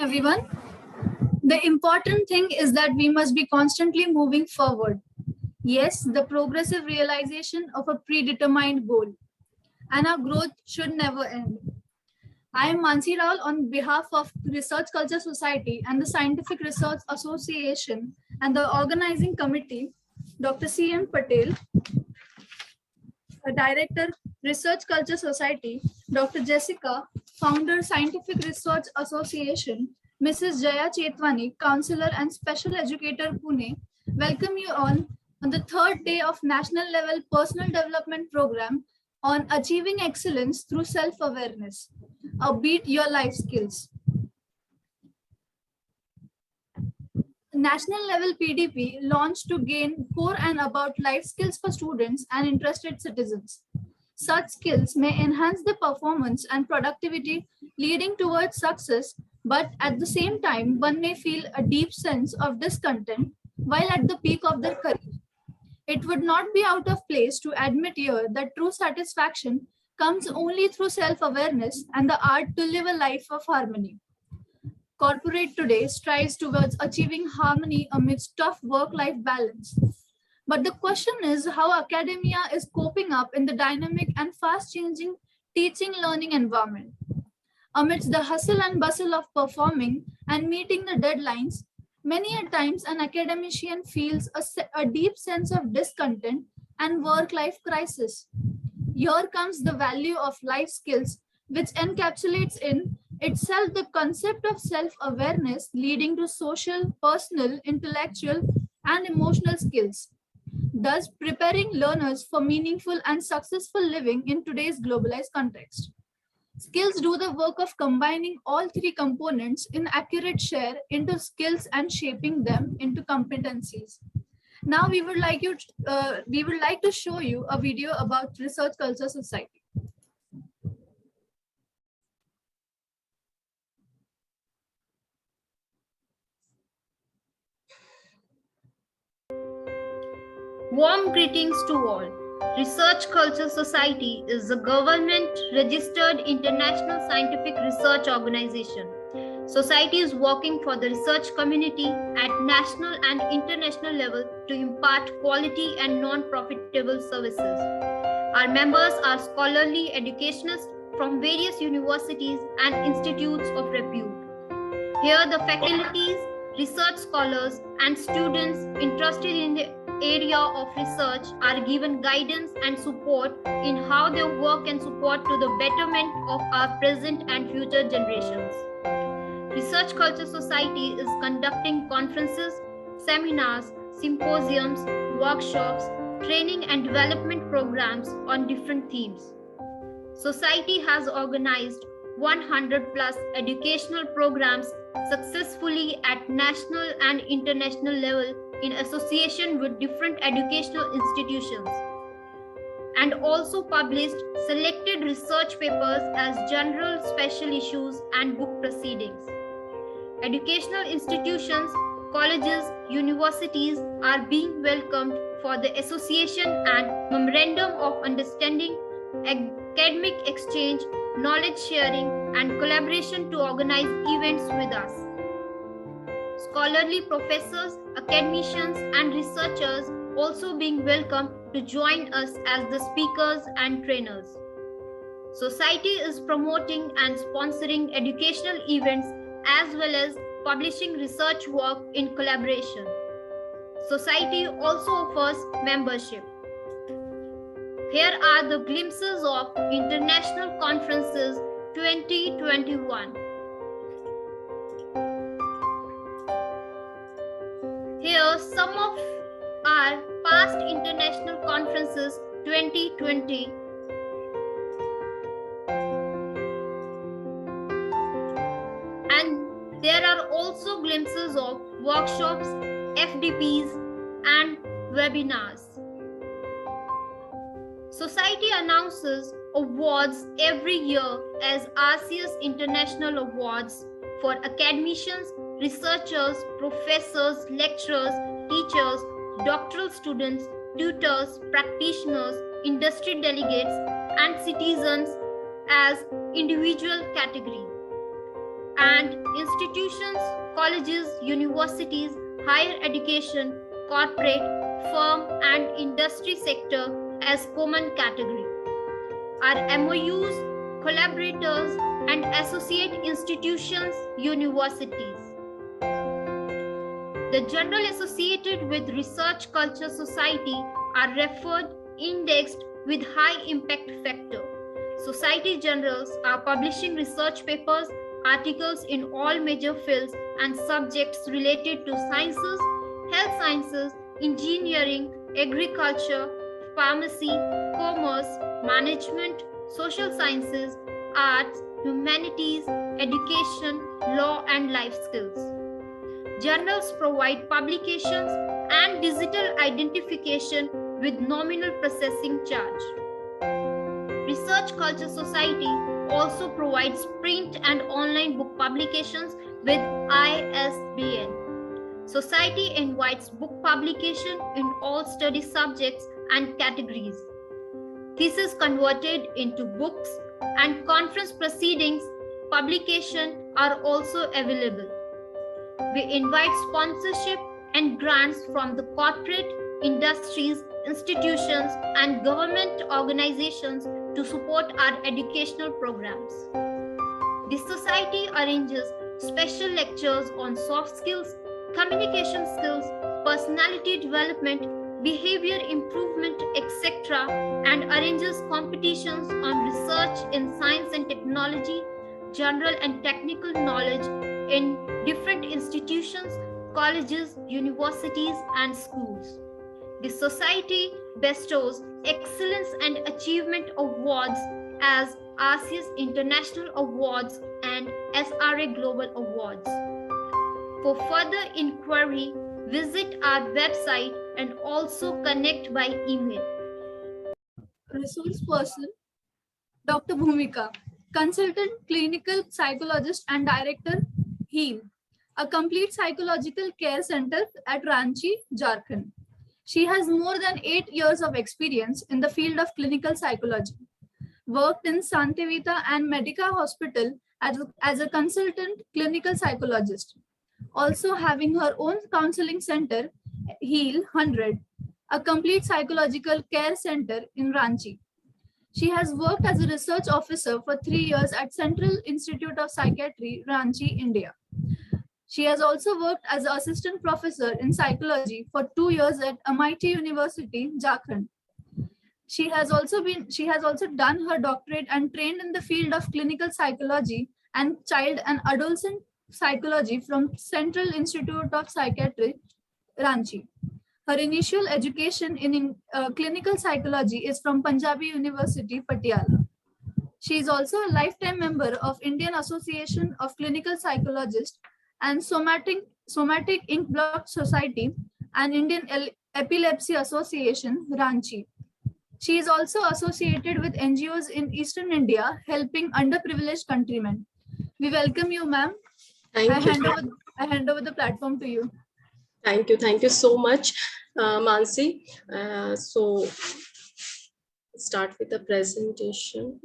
Everyone. The important thing is that we must be constantly moving forward. Yes, the progressive realization of a predetermined goal, and our growth should never end. I am Mansi Raul on behalf of Research Culture Society and the Scientific Research Association and the organizing committee, Dr. C.M. Patel, Director, Research Culture Society, Dr. Jessica, Founder, Scientific Research Association, Mrs. Jaya Chetwani, Counselor and Special Educator, Pune, welcome you on the third day of National Level Personal Development Program on Achieving Excellence Through Self-Awareness. Upbeat Your Life Skills. National level PDP launched to gain core and about life skills for students and interested citizens. Such skills may enhance their performance and productivity, leading towards success, but at the same time, one may feel a deep sense of discontent while at the peak of their career. It would not be out of place to admit here that true satisfaction comes only through self-awareness and the art to live a life of harmony. Corporate today strives towards achieving harmony amidst tough work-life balance. But the question is how academia is coping up in the dynamic and fast-changing teaching-learning environment. Amidst the hustle and bustle of performing and meeting the deadlines, many a times an academician feels a deep sense of discontent and work-life crisis. Here comes the value of life skills, which encapsulates in itself the concept of self-awareness leading to social, personal, intellectual, and emotional skills, thus preparing learners for meaningful and successful living in today's globalized context. Skills do the work of combining all three components in accurate share into skills and shaping them into competencies. Now we would like to show you a video about Research Culture Society. Warm greetings to all. Research Culture Society is a government-registered international scientific research organization. Society is working for the research community at national and international level to impart quality and non-profitable services. Our members are scholarly educationists from various universities and institutes of repute. Here the faculties, research scholars, and students interested in the area of research are given guidance and support in how their work can support to the betterment of our present and future generations. Research Culture Society is conducting conferences, seminars, symposiums, workshops, training and development programs on different themes. Society has organized 100 plus educational programs successfully at national and international level in association with different educational institutions, and also published selected research papers as general special issues and book proceedings. Educational institutions, colleges, universities are being welcomed for the association and memorandum of understanding, academic exchange, knowledge sharing, and collaboration to organize events with us. Scholarly professors, academicians, and researchers also being welcomed to join us as the speakers and trainers. Society is promoting and sponsoring educational events as well as publishing research work in collaboration. Society also offers membership. Here are the glimpses of International Conferences 2021. Here some of our past international conferences 2020. And there are also glimpses of workshops, FDPs, and webinars. Society announces awards every year as RCS International Awards for academicians, researchers, professors, lecturers, teachers, doctoral students, tutors, practitioners, industry delegates, and citizens as individual category. and institutions, colleges, universities, higher education, corporate, firm, and industry sector as common category. Our MOUs, collaborators, and associate institutions, universities. The journal associated with Research Culture Society are referred, indexed with high impact factor. Society journals are publishing research papers, articles in all major fields and subjects related to sciences, health sciences, engineering, agriculture, pharmacy, commerce, management, social sciences, arts, humanities, education, law, and life skills. Journals provide publications and digital identification with nominal processing charge. Research Culture Society also provides print and online book publications with ISBN. Society invites book publication in all study subjects and categories. Theses converted into books and conference proceedings publication are also available. We invite sponsorship and grants from the corporate, industries, institutions, and government organizations to support our educational programs. The society arranges special lectures on soft skills, communication skills, personality development, behavior improvement, etc., and arranges competitions on research in science and technology, general and technical knowledge in different institutions, colleges, universities, and schools. The society bestows Excellence and Achievement Awards as ASIA's International Awards and SRA Global Awards. For further inquiry, visit our website and also connect by email. Resource person, Dr. Bhumika, consultant clinical psychologist and director, HEAL, a complete psychological care center at Ranchi, Jharkhand. She has more than 8 years of experience in the field of clinical psychology. Worked in Santevita and Medica Hospital as a consultant clinical psychologist. Also having her own counseling center, HEAL 100, a complete psychological care center in Ranchi. She has worked as a research officer for 3 years at Central Institute of Psychiatry, Ranchi, India. She has also worked as an assistant professor in psychology for 2 years at MIT University, Jharkhand. She has also done her doctorate and trained in the field of clinical psychology and child and adolescent psychology from Central Institute of Psychiatry, Ranchi. Her initial education in clinical psychology is from Punjabi University, Patiala. She is also a lifetime member of Indian Association of Clinical Psychologists and Somatic Ink Block Society and Indian Epilepsy Association, Ranchi. She is also associated with NGOs in Eastern India helping underprivileged countrymen. We welcome you, ma'am. I hand over the platform to you. Thank you so much, Mansi. So start with the presentation.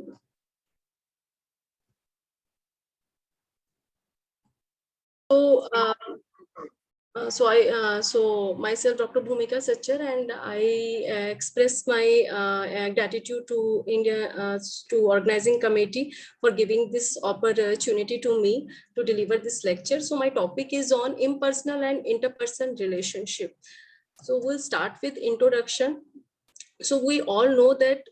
So myself, Dr. Bhumika Sachar, and I express my gratitude to India, to organizing committee for giving this opportunity to me to deliver this lecture. So my topic is on impersonal and interpersonal relationship. So we'll start with introduction. So we all know that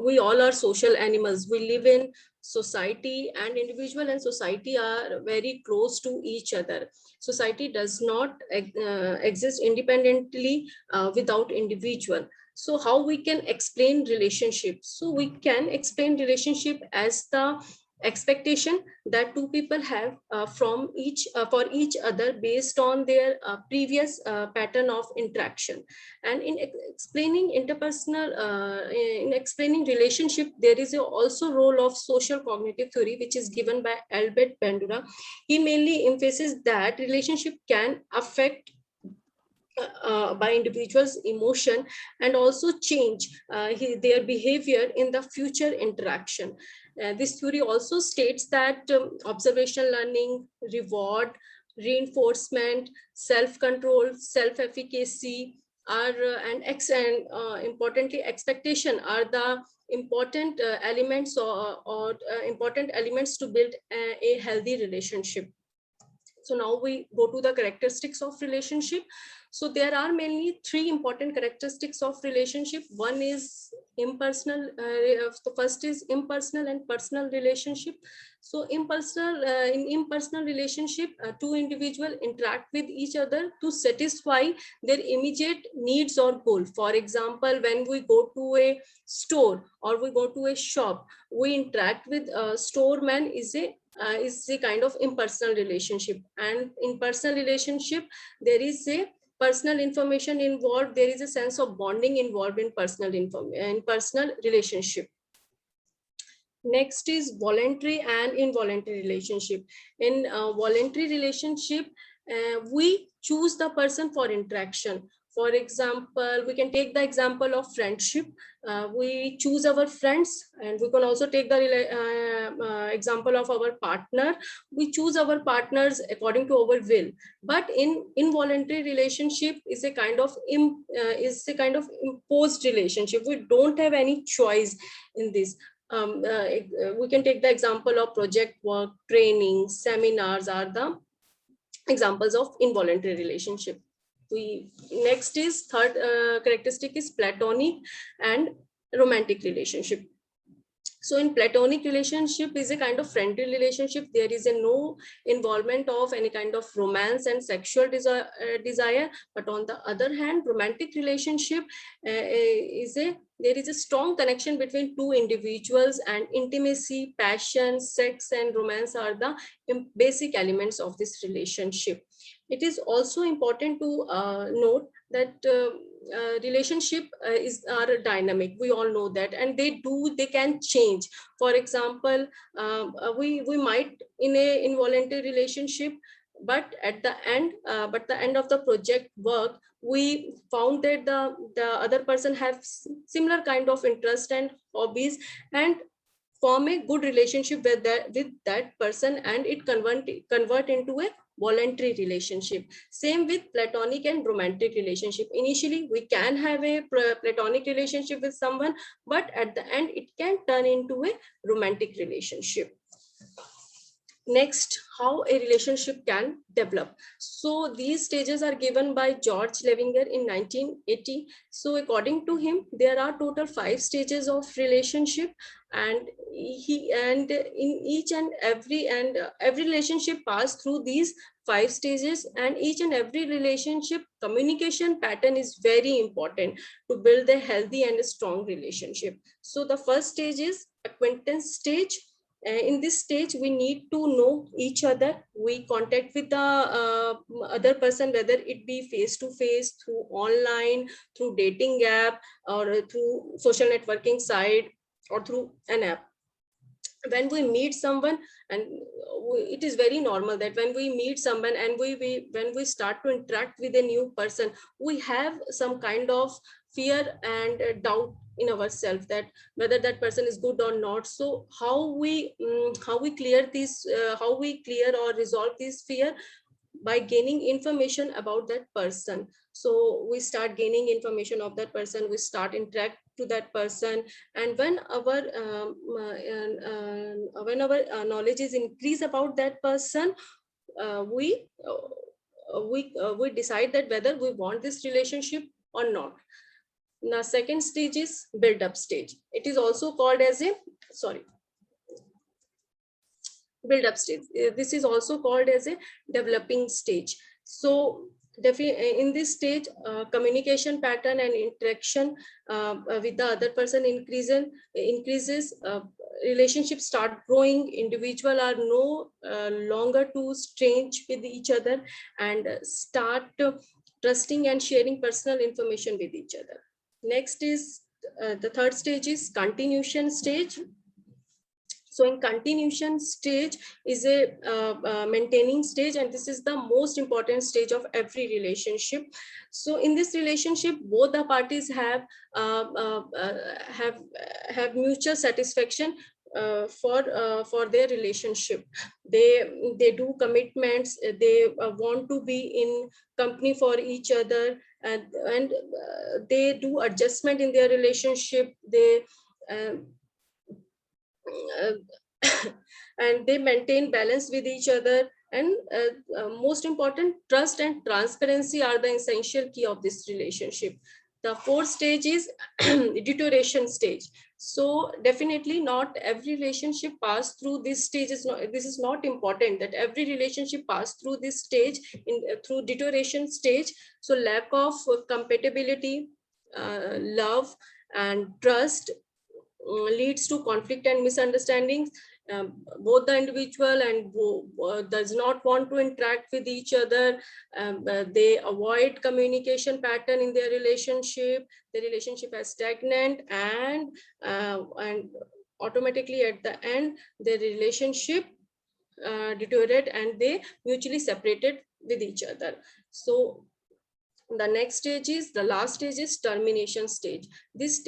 we all are social animals. We live in society, and individual and society are very close to each other. Society does not exist independently without individual. So how we can explain relationships? So we can explain relationship as the expectation that two people have for each other based on their previous pattern of interaction. And in explaining relationship, there is also role of social cognitive theory, which is given by Albert Bandura. He mainly emphasizes that relationship can affect by individuals' emotion, and also change their behavior in the future interaction. This theory also states that observation learning, reward, reinforcement, self-control, self-efficacy are importantly expectation are the important elements or important elements to build a healthy relationship. So now we go to the characteristics of relationship. So there are mainly three important characteristics of relationship. One is impersonal. The first is impersonal and personal relationship. So in impersonal relationship, two individuals interact with each other to satisfy their immediate needs or goal. For example, when we go to a store or we go to a shop, we interact with a storeman is a kind of impersonal relationship. And in personal relationship, there is a personal information involved. There is a sense of bonding involved in personal relationship. Next is voluntary and involuntary relationship. In voluntary relationship, we choose the person for interaction. For example, we can take the example of friendship. We choose our friends, and we can also take the example of our partner. We choose our partners according to our will. But in involuntary relationship is a kind of imposed relationship. We don't have any choice in this. We can take the example of project work, training, seminars are the examples of involuntary relationship. Next is third characteristic is platonic and romantic relationship. So in platonic relationship is a kind of friendly relationship. There is a no involvement of any kind of romance and sexual desire. But on the other hand, romantic relationship there is a strong connection between two individuals, and intimacy, passion, sex, and romance are the basic elements of this relationship. It is also important to note that relationship are dynamic. We all know that, and they can change. For example, we might in a involuntary relationship, but at the end of the project work, we found that the other person has similar kind of interest and hobbies, and form a good relationship with that person, and it convert into a voluntary relationship. Same with platonic and romantic relationship. Initially we can have a platonic relationship with someone, but at the end it can turn into a romantic relationship. Next, how a relationship can develop. So these stages are given by George Levinger in 1980. So according to him, there are total 5 stages of relationship, and in each and every relationship pass through these 5 stages, and each and every relationship communication pattern is very important to build a healthy and a strong relationship. So the first stage is acquaintance stage. In this stage, we need to know each other. We contact with the other person, whether it be face to face, through online, through dating app, or through social networking site, or through an app. When we meet someone, and it is very normal that when we meet someone and when we start to interact with a new person, we have some kind of fear and doubt in ourselves that whether that person is good or not. So how we clear this, how we clear or resolve this fear? By gaining information about that person. So we start gaining information of that person, we start interact to that person, and when our knowledge is increased about that person, we decide that whether we want this relationship or not. Now second stage is build up stage. It is also called as a build up stage. This is also called as a developing stage. So in this stage, communication pattern and interaction with the other person increases. Relationships start growing. Individuals are no longer too strange with each other, and start trusting and sharing personal information with each other. Next is the third stage is continuation stage. So in continuation stage is a maintaining stage, and this is the most important stage of every relationship. So in this relationship, both the parties uh, uh, uh, have mutual satisfaction for their relationship. They do commitments, they want to be in company for each other, and they do adjustment in their relationship. They uh, uh, and they maintain balance with each other, and most important, trust and transparency are the essential key of this relationship. The fourth stage is deterioration stage. So definitely not every relationship pass through this stage. This is not important that every relationship pass through this stage, through deterioration stage. So lack of compatibility, love and trust leads to conflict and misunderstandings. Both the individual and does not want to interact with each other. They avoid communication pattern in their relationship. The relationship is stagnant, and automatically at the end their relationship deteriorate, and they mutually separated with each other. So the next stage is, the last stage is termination stage. This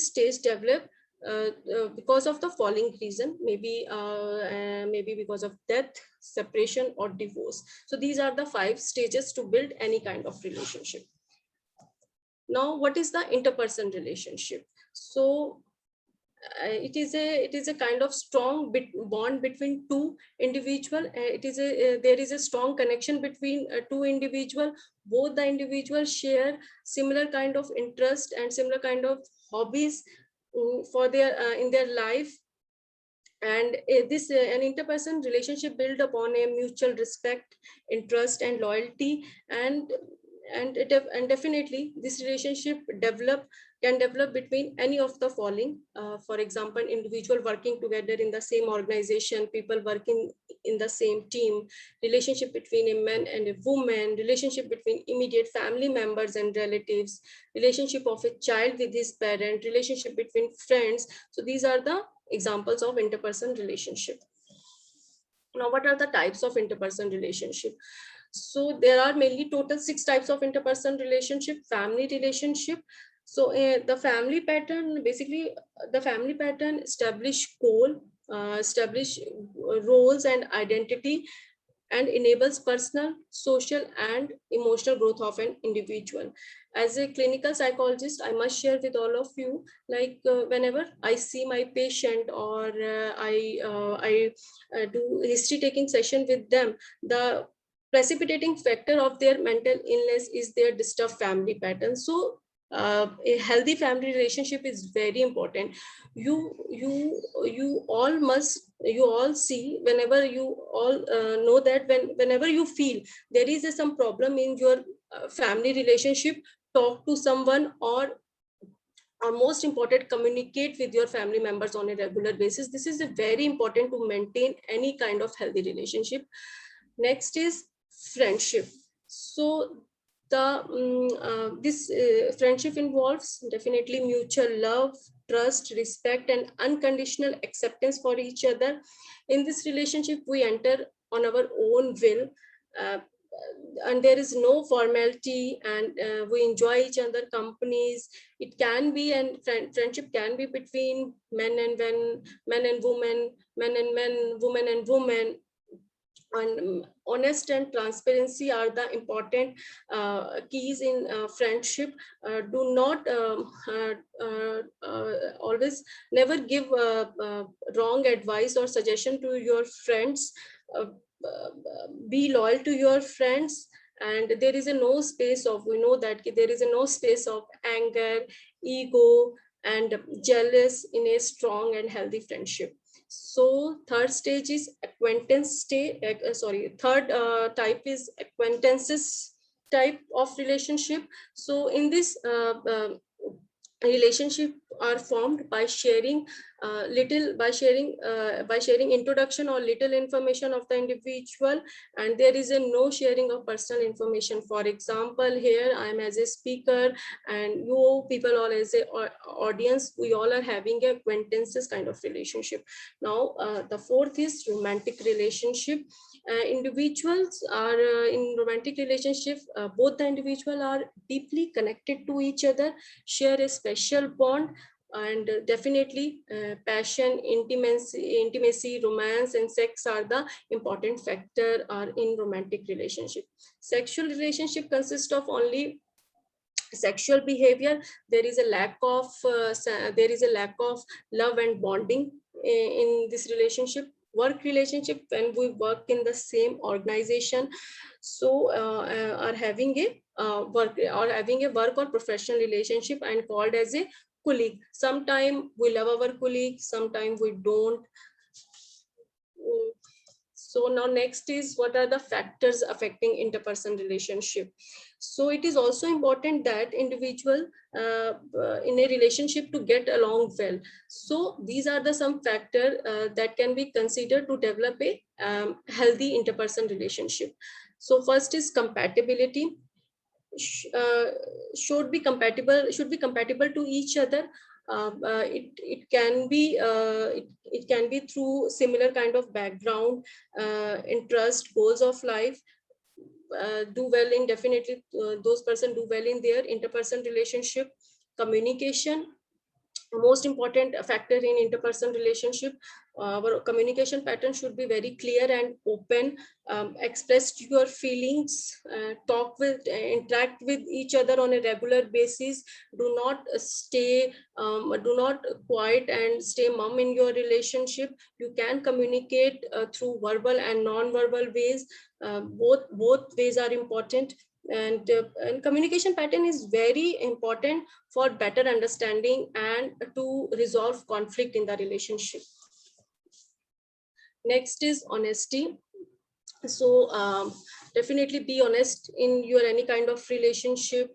stage develop because of the following reason, maybe because of death, separation or divorce. So these are the 5 stages to build any kind of relationship. Now what is the interperson relationship? So it is a kind of strong bond between two individual. There is a strong connection between two individual. Both the individuals share similar kind of interest and similar kind of hobbies for their in their life. And this an interperson relationship built upon a mutual respect, interest and loyalty. And definitely this relationship can develop between any of the following. For example, individual working together in the same organization, people working in the same team, relationship between a man and a woman, relationship between immediate family members and relatives, relationship of a child with his parent, relationship between friends. So these are the examples of interperson relationship. Now what are the types of interperson relationship? So there are mainly total 6 types of interperson relationship. Family relationship. So the family pattern, basically the family pattern establish goal, establish roles and identity, and enables personal, social, and emotional growth of an individual. As a clinical psychologist, I must share with all of you, like whenever I see my patient, or I do history taking session with them, the precipitating factor of their mental illness is their disturbed family pattern. So a healthy family relationship is very important. You all see, whenever you all know that whenever you feel there is some problem in your family relationship, talk to someone, or most important, communicate with your family members on a regular basis. This is a very important to maintain any kind of healthy relationship. Next is friendship. So this friendship involves definitely mutual love, trust, respect, and unconditional acceptance for each other. In this relationship, we enter on our own will, uh, and there is no formality, and we enjoy each other companies. It can be, and friendship can be between men and women, men and men, women and women. And honest and transparency are the important keys in friendship. Do not always, never give wrong advice or suggestion to your friends. uh, be loyal to your friends, and there is a no space of, we know that there is a no space of anger, ego, and jealous in a strong and healthy friendship. So third stage is acquaintance stage. Third type is acquaintances type of relationship. So in this relationship are formed by sharing little by sharing introduction or little information of the individual, and there is a no sharing of personal information. For example, here I am as a speaker and you people all as a audience, we all are having a acquaintances kind of relationship. Now the fourth is romantic relationship. Individuals are in romantic relationship, both the individual are deeply connected to each other, share a special bond, and definitely passion, intimacy, romance, and sex are the important factor are in romantic relationship. Sexual relationship consists of only sexual behavior. There is a lack of love and bonding in this relationship. Work relationship, when we work in the same organization, so are having a work or professional relationship and called as a colleague. Sometime we love our colleague, sometime we don't. So now next is, what are the factors affecting interperson relationship? So it is also important that individual in a relationship to get along well. So these are the some factor that can be considered to develop a healthy interperson relationship. So first is compatibility. Should be compatible to each other. It can be it can be through similar kind of background, interest, goals of life. Do well in definitely those person do well in their interperson relationship. Communication, most important factor in interperson relationship. Our communication pattern should be very clear and open. Express your feelings, interact with each other on a regular basis. Do not do not quiet and stay mum in your relationship. You can communicate through verbal and non-verbal ways. Both ways are important, and communication pattern is very important for better understanding and to resolve conflict in the relationship. Next is honesty. So definitely be honest in your any kind of relationship.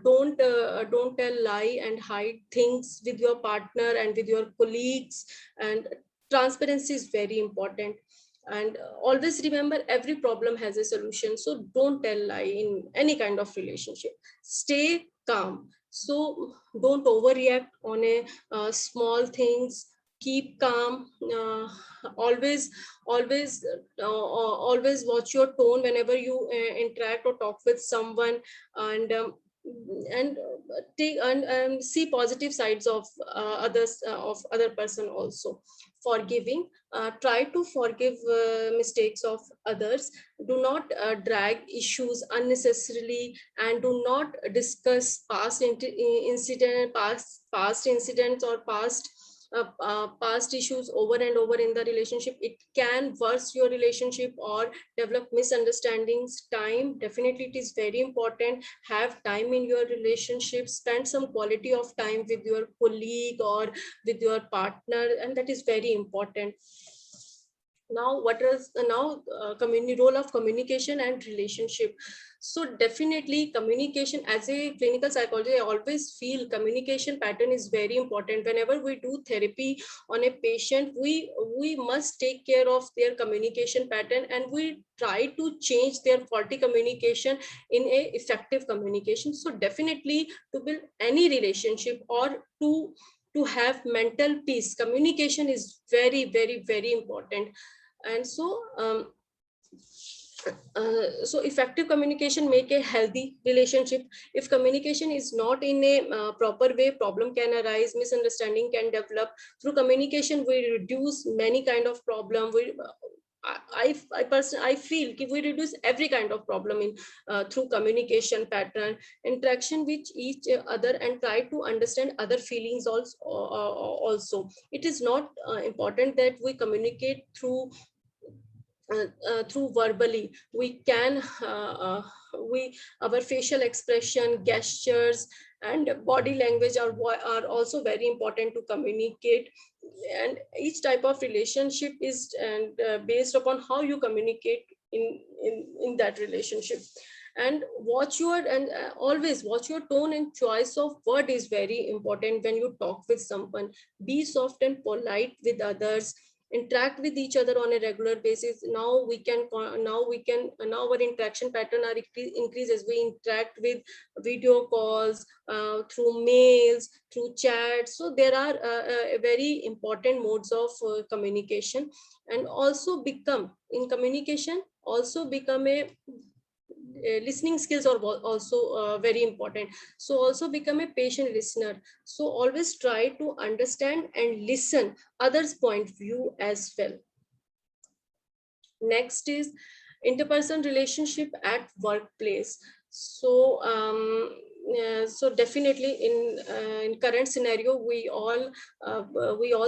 Don't tell lie and hide things with your partner and with your colleagues, and transparency is very important. And always remember, every problem has a solution, so don't tell lie in any kind of relationship. Stay calm, so don't overreact on a small things. Keep calm. Always watch your tone whenever you interact or talk with someone, and take and see positive sides of others, of other person also. Forgiving, try to forgive mistakes of others. Do not drag issues unnecessarily, and do not discuss past incidents or past issues over and over in the relationship. It can worse your relationship or develop misunderstandings. Time, definitely it is very important. Have time in your relationship. Spend some quality of time with your colleague or with your partner, and that is very important. Now what is role of communication and relationship? So definitely communication, as a clinical psychologist, I always feel communication pattern is very important. Whenever we do therapy on a patient, we must take care of their communication pattern, and we try to change their faulty communication in a effective communication. So definitely, to build any relationship or to have mental peace, communication is very, very, very important. And so effective communication make a healthy relationship. If communication is not in a proper way, problem can arise, misunderstanding can develop. Through communication we reduce many kind of problem. I personally, I feel we reduce every kind of problem in through communication pattern. Interaction with each other and try to understand other feelings also. It is not important that we communicate through verbally. We can we our facial expression, gestures, and body language are also very important to communicate. And each type of relationship is based upon how you communicate in that relationship. And always watch your tone and choice of word is very important when you talk with someone. Be soft and polite with others, interact with each other on a regular basis. Now our interaction pattern are increases. We interact with video calls, through mails, through chat. So there are very important modes of communication. And also become in communication also become a listening skills are also very important. So also become a patient listener. So always try to understand and listen others point view as well. Next is interpersonal relationship at workplace. So so definitely in current scenario, we all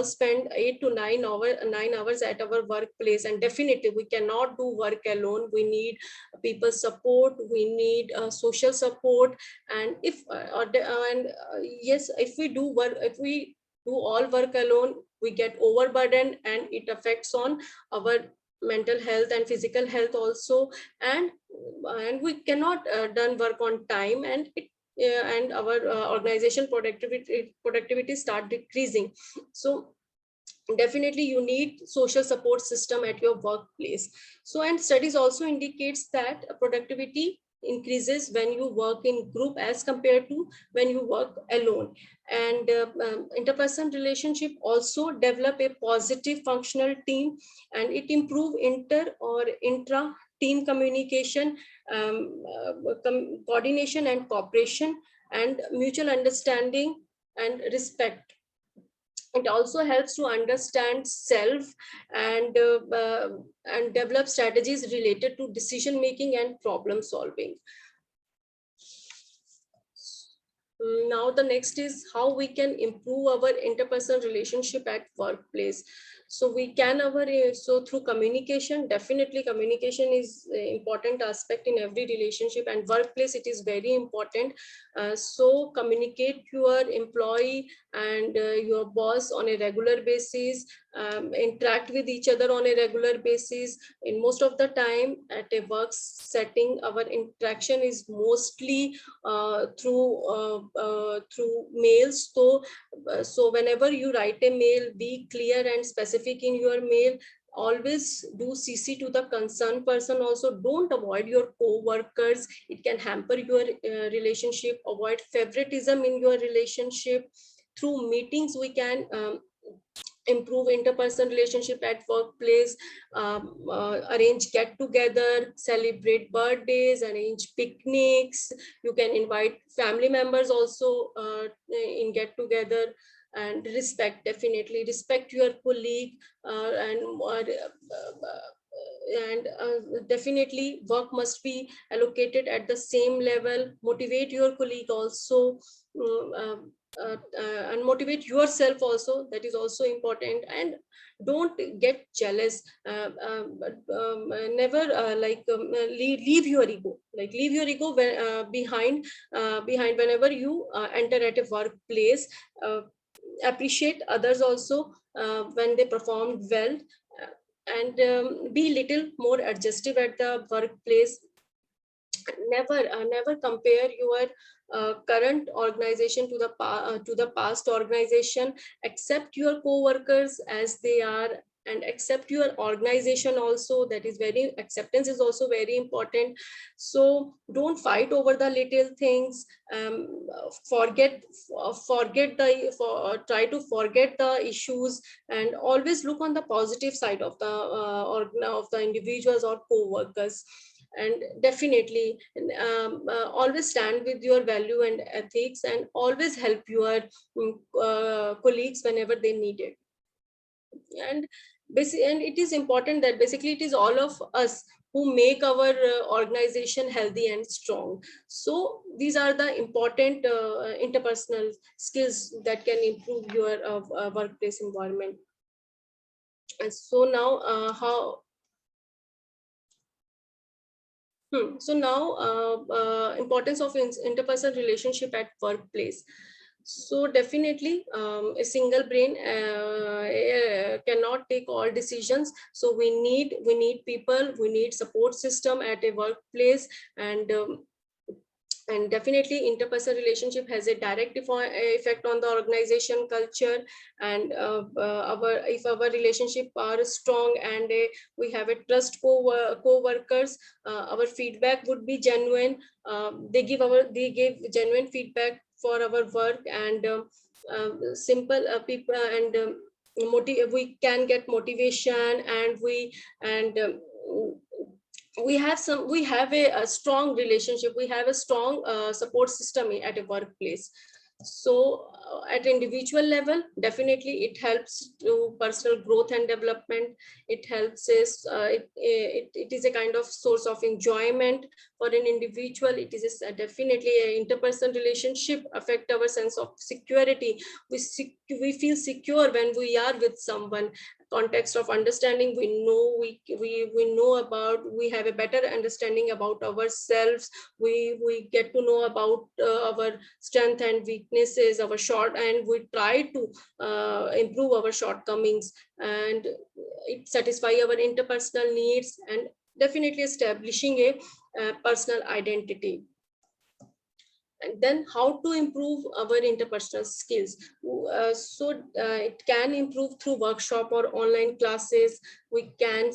spend 9 hours at our workplace, and definitely we cannot do work alone. We need people support, we need social support. And yes, if we do work, if we do all work alone, we get overburdened and it affects on our mental health and physical health also. And we cannot done work on time, and it and our organization productivity start decreasing. So definitely you need social support system at your workplace. So, and studies also indicates that productivity increases when you work in group as compared to when you work alone. And interpersonal relationship also develop a positive functional team, and it improve inter or intra team communication, coordination and cooperation, and mutual understanding and respect. It also helps to understand self, and and develop strategies related to decision making and problem solving. Now the next is how we can improve our interpersonal relationship at workplace. So we can so through communication. Definitely communication is an important aspect in every relationship, and workplace it is very important. So communicate your employee and your boss on a regular basis, interact with each other on a regular basis. In most of the time at a work setting, our interaction is mostly through mails. So whenever you write a mail, be clear and specific in your mail. Always do CC to the concerned person also. Don't avoid your co-workers, it can hamper your relationship. Avoid favoritism in your relationship. Through meetings we can improve interpersonal relationship at workplace. Arrange get together, celebrate birthdays, arrange picnics. You can invite family members also in get together. And respect, definitely respect your colleague, definitely work must be allocated at the same level. Motivate your colleague also. mm, um, and motivate yourself also, that is also important. And don't get jealous. Never leave your ego, leave your ego behind whenever you enter at a workplace. Appreciate others also when they perform well. And be little more adjustive at the workplace. Never compare your current organization to the past organization. Accept your co-workers as they are, and accept your organization also. That is very, acceptance is also very important. So don't fight over the little things. Forget try to forget the issues, and always look on the positive side of the individuals or co-workers. And definitely always stand with your value and ethics, and always help your colleagues whenever they need it. And and it is important that basically it is all of us who make our organization healthy and strong. So these are the important interpersonal skills that can improve your workplace environment. And so now So now importance of interpersonal relationship at workplace. So definitely a single brain cannot take all decisions. So we need people, we need support system at a workplace, and definitely interpersonal relationship has a direct effect on the organization culture. And if our relationship are strong, and we have a trust co-workers, our feedback would be genuine. They give genuine feedback for our work, and simple people, and we can get motivation, and we have a strong relationship, we have a strong support system at a workplace. So at individual level, definitely it helps to personal growth and development. It helps us, it is a kind of source of enjoyment for an individual. It is definitely an interpersonal relationship affect our sense of security. We feel secure when we are with someone. Context of understanding, we know about, we have a better understanding about ourselves. We get to know about our strength and weaknesses, our short, and we try to improve our shortcomings, and it satisfy our interpersonal needs, and definitely establishing a personal identity. And then how to improve our interpersonal skills. It can improve through workshop or online classes. We can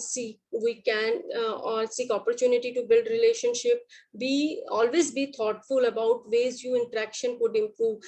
or seek opportunity to build relationship. Always be thoughtful about ways you interaction could improve.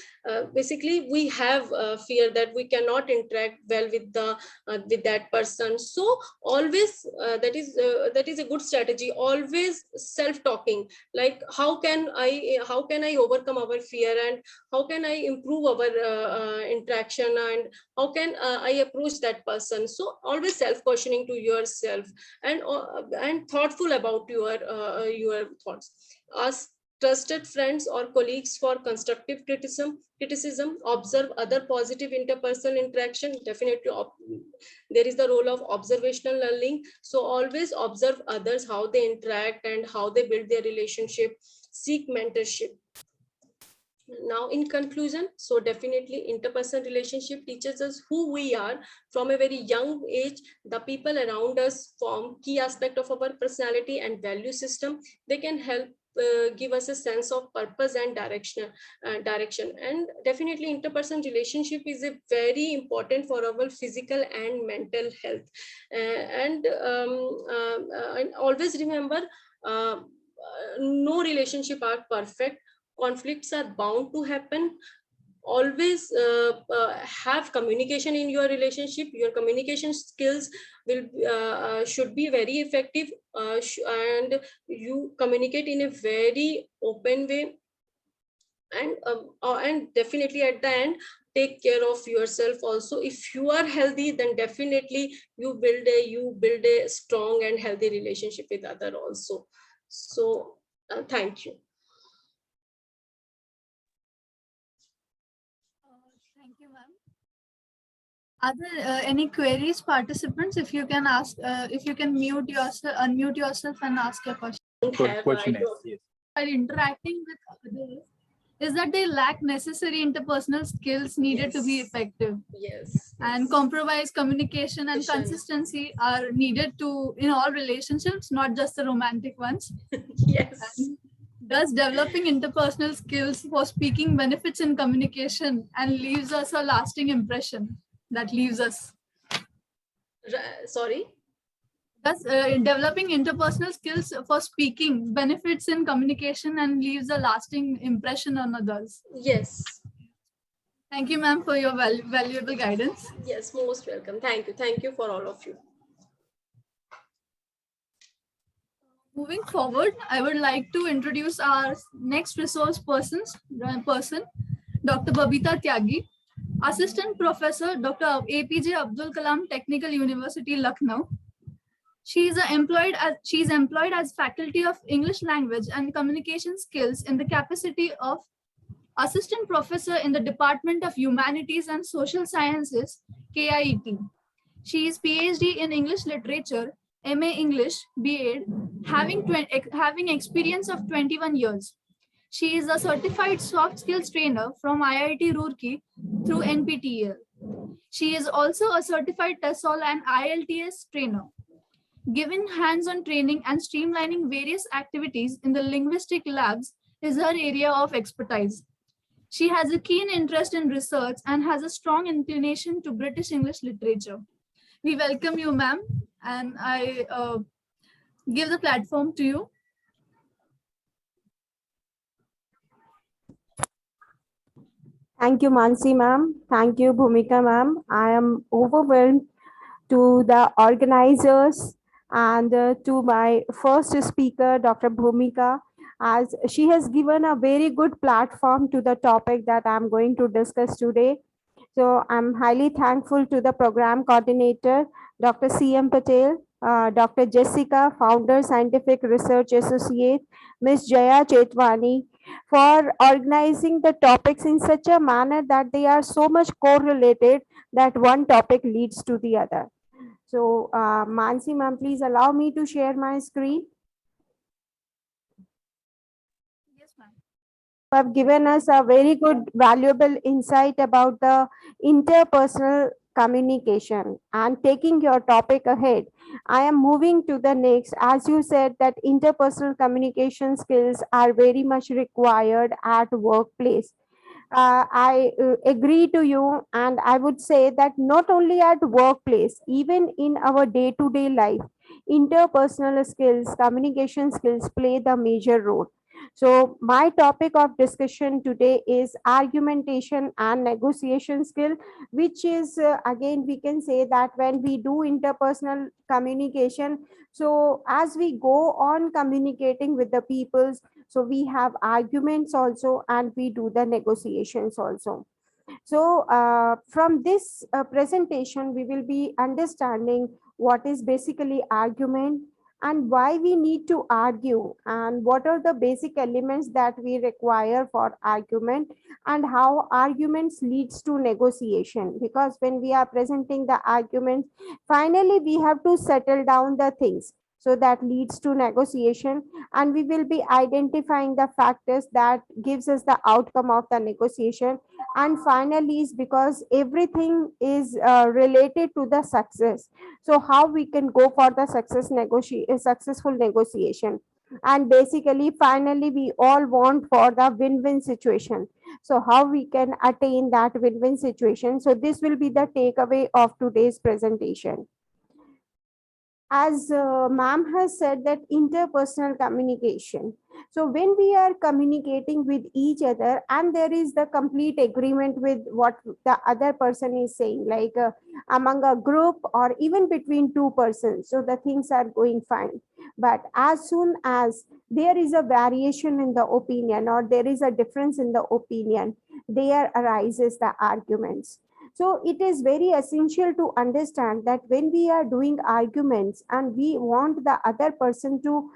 Basically we have fear that we cannot interact well with that person. So always that is a good strategy. Always self talking, like how can I overcome our fear, and how can I improve our interaction, and how can I approach that person. So always self questioning to yourself, and thoughtful about your thoughts. Ask trusted friends or colleagues for constructive criticism. Observe other positive interpersonal interaction. Definitely there is the role of observational learning. So always observe others, how they interact and how they build their relationship. Seek mentorship. Now in conclusion, so definitely interpersonal relationship teaches us who we are from a very young age. The people around us form key aspect of our personality and value system. They can help give us a sense of purpose and direction. And definitely interpersonal relationship is a very important for our physical and mental health. And always remember, no relationship are perfect. Conflicts are bound to happen. Always have communication in your relationship. Your communication skills should be very effective, and you communicate in a very open way. And definitely at the end, take care of yourself also. If you are healthy, then definitely you build a strong and healthy relationship with other also. So thank you. Thank you, ma'am. Are there any queries, participants? If you can ask, if you can unmute yourself and ask your question. While interacting with others, is that they lack necessary interpersonal skills needed to be effective. Yes. And compromise, communication, and consistency are needed in all relationships, not just the romantic ones. Yes. And thus, developing interpersonal skills for speaking benefits in communication and leaves us a lasting impression. That leaves us. Sorry? Thus, developing interpersonal skills for speaking benefits in communication and leaves a lasting impression on others. Yes. Thank you, ma'am, for your valuable guidance. Yes, most welcome. Thank you. Thank you for all of you. Moving forward, I would like to introduce our next resource person, Dr. Babita Tyagi, Assistant Professor, Dr. APJ Abdul Kalam Technical University, Lucknow. She is employed as Faculty of English Language and Communication Skills in the capacity of Assistant Professor in the Department of Humanities and Social Sciences, KIET. She is PhD in English Literature, MA English, B.Ed, having experience of 21 years. She is a certified soft skills trainer from IIT Roorkee through NPTEL. She is also a certified TESOL and IELTS trainer. Given hands-on training and streamlining various activities in the linguistic labs is her area of expertise. She has a keen interest in research and has a strong inclination to British English literature. We welcome you, ma'am, and I give the platform to you. Thank you, Mansi ma'am. Thank you, Bhumika ma'am. I am overwhelmed to the organizers and to my first speaker, Dr. Bhumika, as she has given a very good platform to the topic that I'm going to discuss today. So I'm highly thankful to the program coordinator, Dr. C.M. Patel, Dr. Jessica, Founder, Scientific Research Associate, Ms. Jaya Chetwani, for organizing the topics in such a manner that they are so much correlated that one topic leads to the other. So, Mansi ma'am, please allow me to share my screen. Yes, ma'am. Have given us a very good, valuable insight about the interpersonal communication. And taking your topic ahead, I am moving to the next. As you said, that interpersonal communication skills are very much required at workplace. I agree to you, and I would say that not only at workplace, even in our day-to-day life, interpersonal skills, communication skills play the major role. So, my topic of discussion today is argumentation and negotiation skill, which is again, we can say that when we do interpersonal communication, so as we go on communicating with the peoples, so we have arguments also, and we do the negotiations also. So, from this presentation, we will be understanding what is basically argument and why we need to argue, and what are the basic elements that we require for argument, and how arguments leads to negotiation. Because when we are presenting the arguments, finally we have to settle down the things. So that leads to negotiation, and we will be identifying the factors that gives us the outcome of the negotiation. And finally is because everything is related to the success, so how we can go for the successful negotiation. And basically finally we all want for the win-win situation, so how we can attain that win-win situation. So this will be the takeaway of today's presentation. As ma'am has said, that interpersonal communication, so when we are communicating with each other and there is the complete agreement with what the other person is saying, like among a group or even between two persons, so the things are going fine. But as soon as there is a variation in the opinion, or there is a difference in the opinion, there arises the arguments. So it is very essential to understand that when we are doing arguments and we want the other person to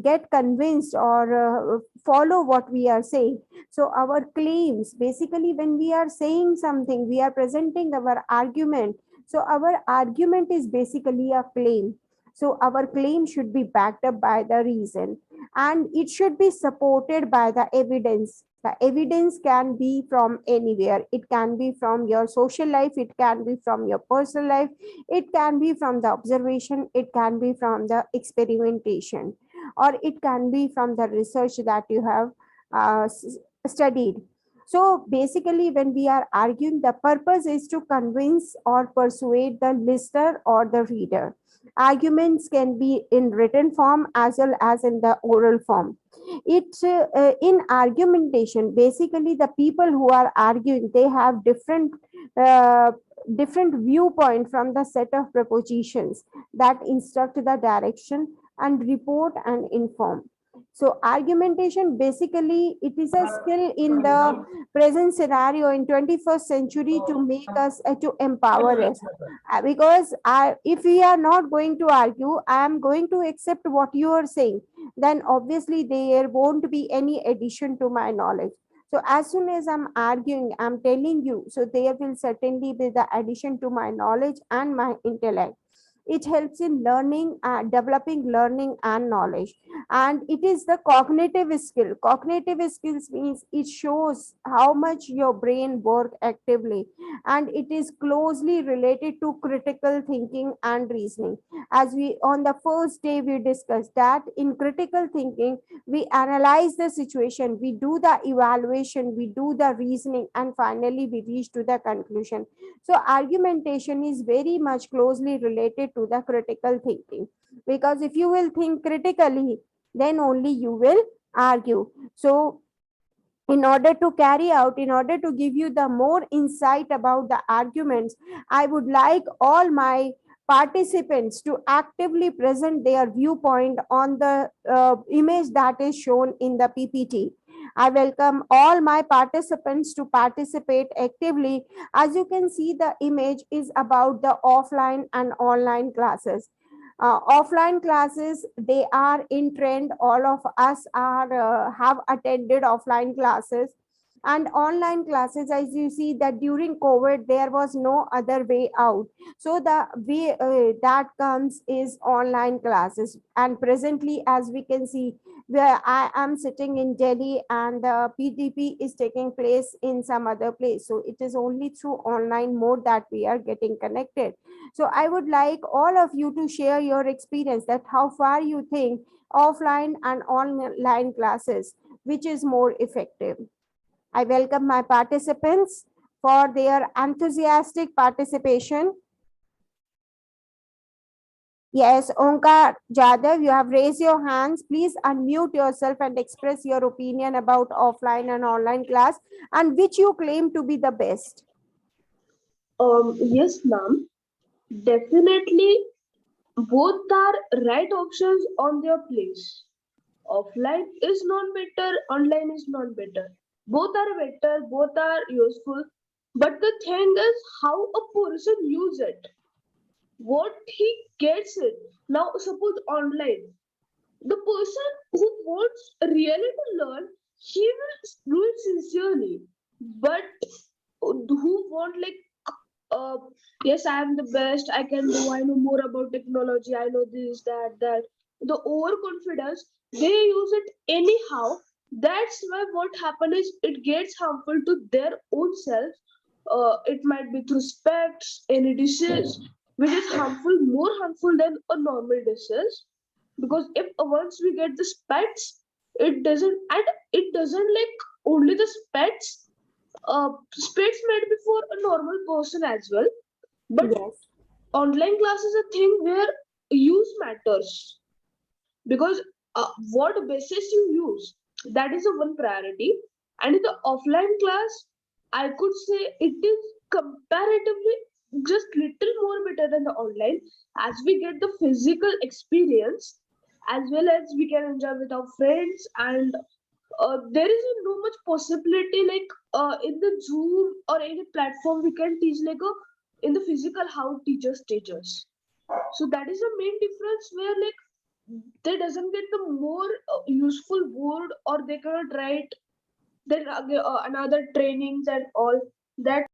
get convinced or follow what we are saying. So our claims, basically when we are saying something, we are presenting our argument. So our argument is basically a claim. So our claim should be backed up by the reason, and it should be supported by the evidence. The evidence can be from anywhere. It can be from your social life, it can be from your personal life, it can be from the observation, it can be from the experimentation, or it can be from the research that you have studied. So basically, when we are arguing, the purpose is to convince or persuade the listener or the reader. Arguments can be in written form as well as in the oral form. It's in argumentation, basically the people who are arguing, they have uh, different viewpoint from the set of propositions that instruct the direction and report and inform. So argumentation, basically it is a skill in the present scenario in 21st century to make us to empower us. Because if we are not going to argue, I am going to accept what you are saying, then obviously there won't be any addition to my knowledge. So as soon as I'm arguing, I'm telling you, so there will certainly be the addition to my knowledge and my intellect. It helps in learning, developing learning and knowledge. And it is the cognitive skill. Cognitive skills means it shows how much your brain work actively, and it is closely related to critical thinking and reasoning. As we on the first day we discussed that in critical thinking we analyze the situation, we do the evaluation, we do the reasoning, and finally we reach to the conclusion. So argumentation is very much closely related to the critical thinking, because if you will think critically, then only you will argue. So in order to carry out, in order to give you the more insight about the arguments, I would like all my participants to actively present their viewpoint on the image that is shown in the PPT. I welcome all my participants to participate actively. As you can see, the image is about the offline and online classes. Offline classes, they are in trend. All of us are have attended offline classes. And online classes, as you see that during COVID there was no other way out, so the way that comes is online classes. And presently, as we can see, where I am sitting in Delhi and the PDP is taking place in some other place, so it is only through online mode that we are getting connected. So I would like all of you to share your experience, that how far you think offline and online classes, which is more effective. I welcome my participants for their enthusiastic participation. Yes, Onkar Jadhav, you have raised your hands. Please unmute yourself and express your opinion about offline and online class, and which you claim to be the best. Yes, ma'am. Definitely, both are right options on their place. Offline is not better, online is not better. Both are better, both are useful. But the thing is how a person use it, what he gets it. Now, suppose online, the person who wants really to learn, he will do it sincerely. But who want like uh, yes, I am the best, I can do, I know more about technology, I know this, that. The overconfidence, they use it anyhow. That's why what happens is it gets harmful to their own self. It might be through specs, any disease, which is harmful, more harmful than a normal disease. Because if once we get the specs, it doesn't like only the specs. Specs made before a normal person as well, but Yes. online class is a thing where use matters, because what basis you use, that is a one priority. And in the offline class, I could say it is comparatively just little more better than the online, as we get the physical experience, as well as we can enjoy with our friends. And there is no much possibility like in the Zoom or any platform we can teach like a in the physical how teachers teach us. So that is the main difference, where like they doesn't get the more useful word, or they cannot write then another trainings and all that.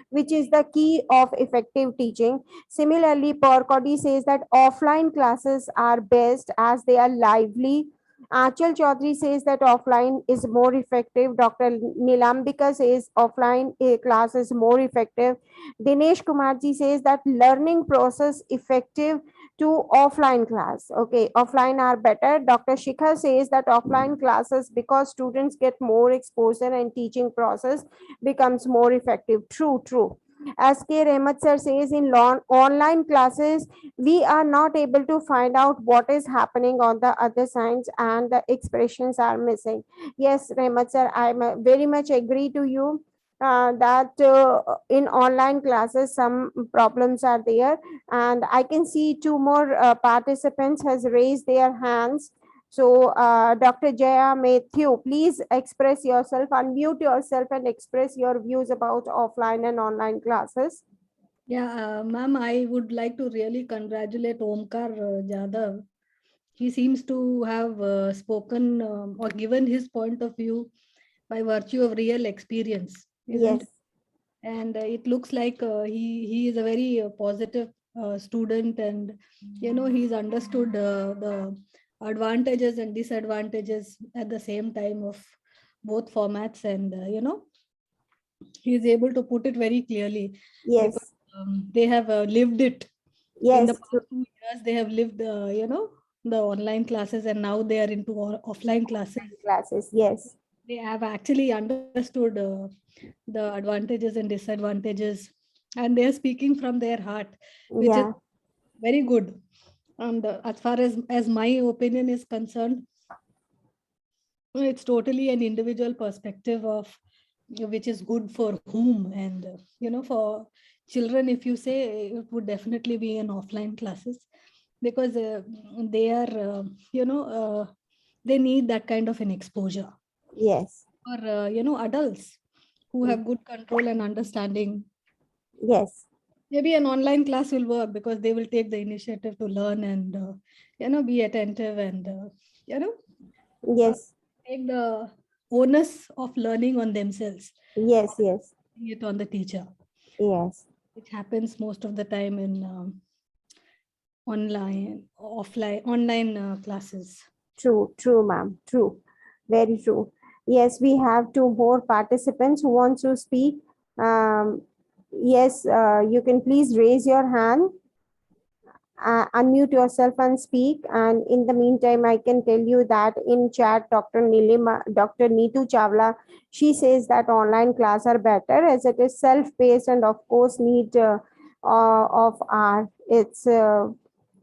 Which is the key of effective teaching. Similarly, Porcody says that offline classes are best as they are lively. Achal Chaudhary says that offline is more effective. Dr. Nilambika says offline class is more effective. Dinesh Kumarji says that learning process effective to offline class. Okay, offline are better. Dr. Shikha says that offline classes, because students get more exposure and teaching process becomes more effective. True, true. As K. Rehmat sir says, in online classes, we are not able to find out what is happening on the other sides and the expressions are missing. Yes, Rehmat sir, I very much agree to you. That in online classes some problems are there, and I can see two more participants has raised their hands. So, Dr. Jaya Matthew, please express yourself, unmute yourself, and express your views about offline and online classes. Yeah, ma'am, I would like to really congratulate Omkar Jadhav. He seems to have spoken or given his point of view by virtue of real experience, isn't? Yes. And it looks like he is a very positive student, and he's understood the advantages and disadvantages at the same time of both formats, and he's able to put it very clearly, because Yes. they have lived it. In the Yes. past 2 years they have lived the online classes, and now they are into offline classes. Classes. Yes. They have actually understood the advantages and disadvantages, and they are speaking from their heart, which is Yeah. very good. And as far as my opinion is concerned, it's totally an individual perspective of which is good for whom. And for children, if you say, it would definitely be in offline classes, because they are they need that kind of an exposure. Yes. For adults who have good control and understanding, Yes. maybe an online class will work, because they will take the initiative to learn, and be attentive, and uh, Yes. take the onus of learning on themselves, Yes. Yes. putting it on the teacher, Yes. which happens most of the time in online classes. True. True, ma'am. True. Very true. Yes, we have two more participants who want to speak. Yes, you can please raise your hand, unmute yourself and speak. And in the meantime, I can tell you that in chat, Dr. Neetu Chawla, she says that online class are better as it is self-paced and of course need of our. It's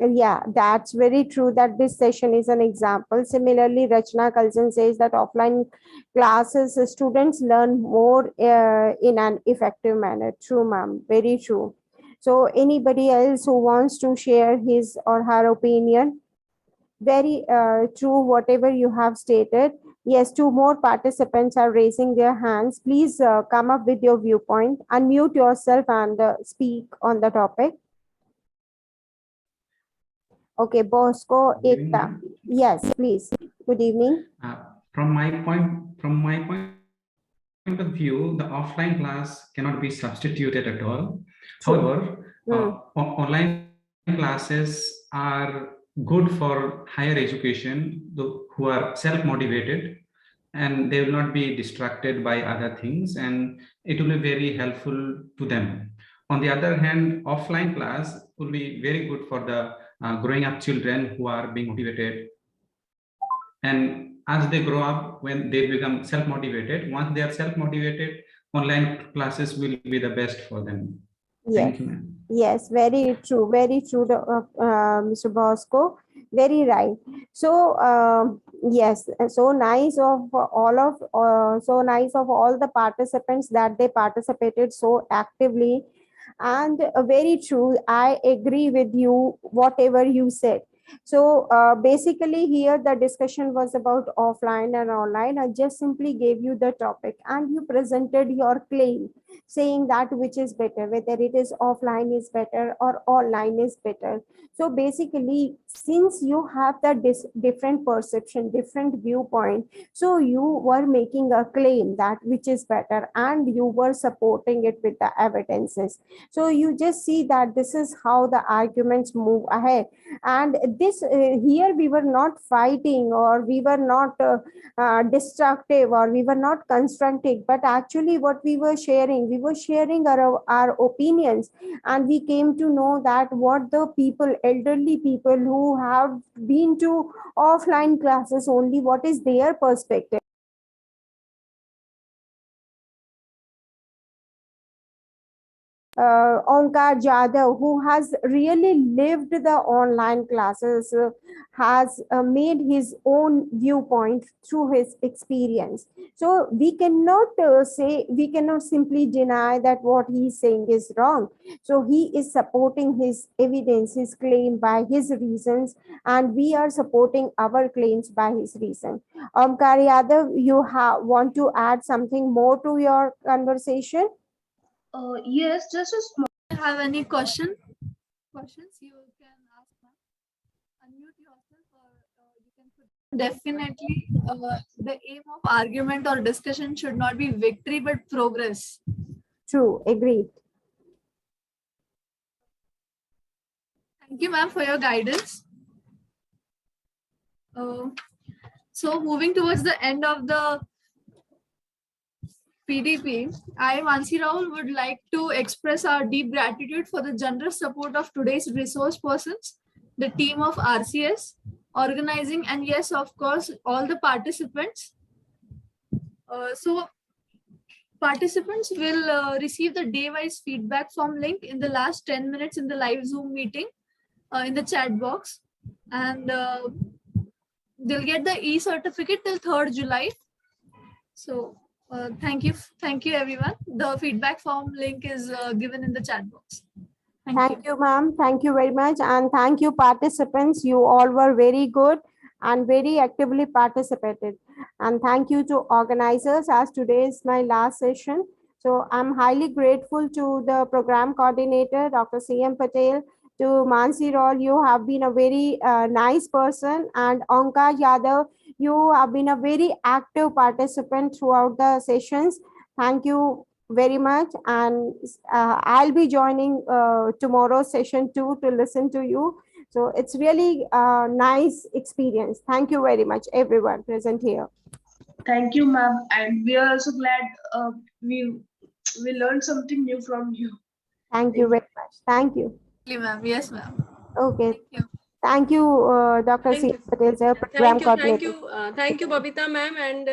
yeah, that's very true that this session is an example. Similarly, Rachna Kalsan says that offline classes students learn more in an effective manner. True, ma'am. Very true. So anybody else who wants to share his or her opinion? Very true, whatever you have stated. Yes, two more participants are raising their hands. Please come up with your viewpoint, unmute yourself and speak on the topic. Okay, Bosco Good evening, Ekta. ma'am. Yes, please. Good evening. From my point of view, the offline class cannot be substituted at all. True. However, online classes are good for higher education, who are self-motivated, and they will not be distracted by other things, and it will be very helpful to them. On the other hand, offline class will be very good for the growing up children who are being motivated, and as they grow up, when they become self-motivated, once they are self-motivated, online classes will be the best for them. Yes. Thank you, ma'am. Yes, very true, Mr. Bosco. Very right. So, yes, so nice of so nice of all the participants that they participated so actively, and very true. I agree with you, whatever you said. So basically here the discussion was about offline and online. I just simply gave you the topic and you presented your claim saying that which is better, whether it is offline is better or online is better. So basically, since you have the different perception, different viewpoint, so you were making a claim that which is better and you were supporting it with the evidences. So you just see that this is how the arguments move ahead. And this here we were not fighting, or we were not destructive, or we were not constructive, but actually what we were sharing our opinions, and we came to know that what the people, elderly people who have been to offline classes only, what is their perspective. Onkar Jadhav, who has really lived the online classes, has made his own viewpoint through his experience. So we cannot simply deny that what he's saying is wrong. So he is supporting his evidence, his claim by his reasons, and we are supporting our claims by his reason. Omkar Yadav, you want to add something more to your conversation? Yes, just a small. Have any questions, you can ask, ma'am. Unmute yourself, or you can put. Definitely, the aim of argument or discussion should not be victory but progress. True, agreed. Thank you, ma'am, for your guidance. So moving towards the end of the PDP, I, Mansi Rahul, would like to express our deep gratitude for the generous support of today's resource persons, the team of RCS, organizing, and yes, of course, all the participants. So participants will receive the day-wise feedback form link in the last 10 minutes in the live Zoom meeting in the chat box. And they'll get the e-certificate till 3rd July. So thank you everyone. The feedback form link is given in the chat box. Thank you, ma'am. Thank you very much. And thank you, participants. You all were very good and very actively participated. And thank you to organizers, as today is my last session. So I'm highly grateful to the program coordinator, Dr. C.M. Patel, to Mansi Raul. You have been a very nice person, and Onkar Yadav, you have been a very active participant throughout the sessions. Thank you very much, and I'll be joining tomorrow's session too to listen to you. So it's really a nice experience. Thank you very much, everyone present here. Thank you, ma'am. And we are also glad we learned something new from you. Thank you very much. Thank you. Ma'am. Yes, ma'am. Okay. Thank you. Thank you, Dr. Thank C. you. Patel, sir, program coordinator. Thank you, Babita ma'am, and